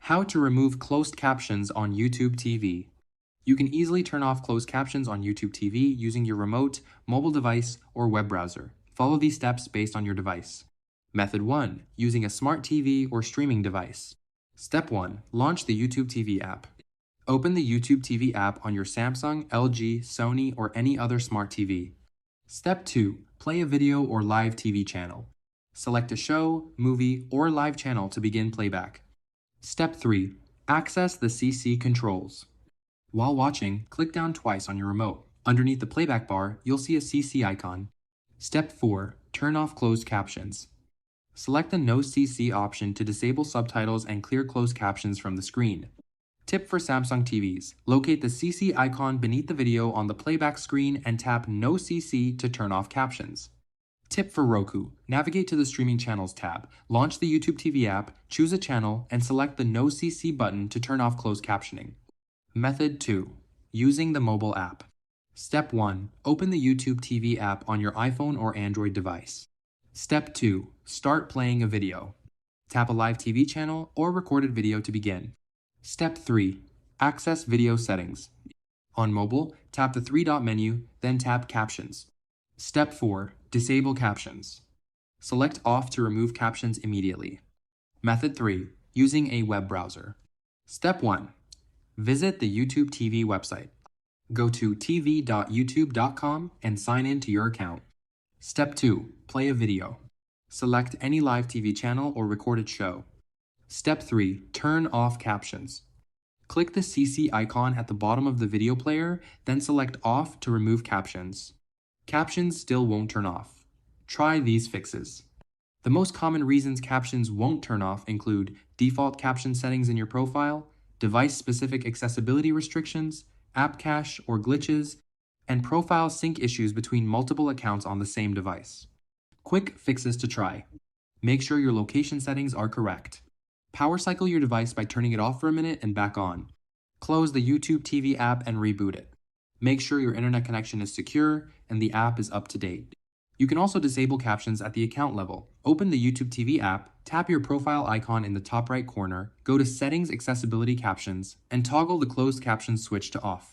How to remove closed captions on YouTube TV. You can easily turn off closed captions on YouTube TV using your remote, mobile device, or web browser. Follow these steps based on your device. Method 1. Using a smart TV or streaming device. Step 1. Launch the YouTube TV app. Open the YouTube TV app on your Samsung, LG, Sony, or any other smart TV. Step 2. Play a video or live TV channel. Select a show, movie, or live channel to begin playback. Step 3. Access the CC controls. While watching, click down twice on your remote. Underneath the playback bar, you'll see a CC icon. Step 4. Turn off closed captions. Select the No CC option to disable subtitles and clear closed captions from the screen. Tip for Samsung TVs. Locate the CC icon beneath the video on the playback screen and tap No CC to turn off captions. Tip for Roku. Navigate to the Streaming Channels tab, launch the YouTube TV app, choose a channel, and select the No CC button to turn off closed captioning. Method 2. Using the mobile app. Step 1. Open the YouTube TV app on your iPhone or Android device. Step 2. Start playing a video. Tap a live TV channel or recorded video to begin. Step 3. Access video settings. On mobile, tap the three-dot menu, then tap Captions. Step 4. Disable captions. Select Off to remove captions immediately. Method 3. Using a web browser. Step 1. Visit the YouTube TV website. Go to tv.youtube.com and sign in to your account. Step 2. Play a video. Select any live TV channel or recorded show. Step 3. Turn off captions. Click the CC icon at the bottom of the video player, then select Off to remove captions. Captions still won't turn off. Try these fixes. The most common reasons captions won't turn off include default caption settings in your profile, device-specific accessibility restrictions, app cache or glitches, and profile sync issues between multiple accounts on the same device. Quick fixes to try. Make sure your location settings are correct. Power cycle your device by turning it off for a minute and back on. Close the YouTube TV app and reboot it. Make sure your internet connection is secure and the app is up to date. You can also disable captions at the account level. Open the YouTube TV app, tap your profile icon in the top right corner, go to Settings Accessibility Captions, and toggle the closed captions switch to off.